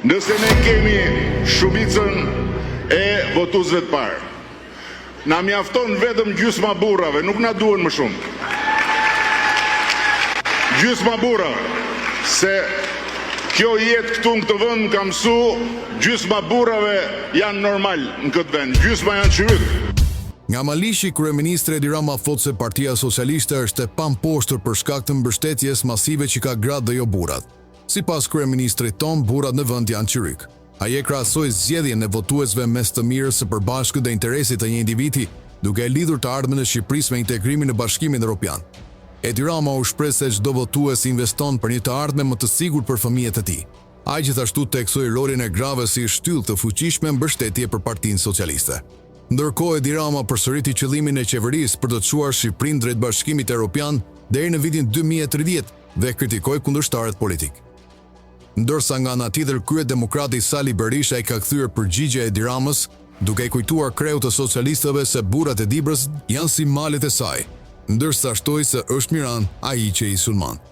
Nëse ne kemi shumicën e votuesve të parë, na mjafton vetëm gjysma burrave, nuk na duhen më shumë. Gjysma burrave, se kjo jetë këtu në këtë vend ka mësu, gjysma burrave janë normal në këtë vend, gjysma janë çyryk. Nga Malishi, kryeministri Edi Rama thot se Partia Socialiste është e pamposhtur për shkak të mbështetjes masive që ka gratë dhe jo burrat. Sipas kryeministrit ton, burrat në vend janë çyryk. Ai e krahasoi zgjedhjen e votuesve mes të mirës së përbashkët dhe interesit të një individi, duke e lidhur të ardhmen e Shqipërisë me integrimin në Bashkimin Evropian. Edi Rama u shpreh se çdo votues investon për një të ardhme më të sigurt për fëmijët e tij. Ai gjithashtu theksoi rolin e grave si shtyllë të fuqishme mbështetje për Partinë Socialiste. Ndërkohë, Edi Rama përsëriti qëllimin e qeverisë për të çuar Shqipërinë drejt Bashkimit Evropian deri në vitin 2030 dhe kritikoi kundërshtarët politik. Ndërsa nga ana tjetër, kryedemokrati Sali Berisha i ka kthyer përgjigje Edi Ramës, duke i kujtuar kreut të socialistëve se burrat e Dibrës janë si malet e saj, ndërsa shtoi se është Miran ai që i sulmon.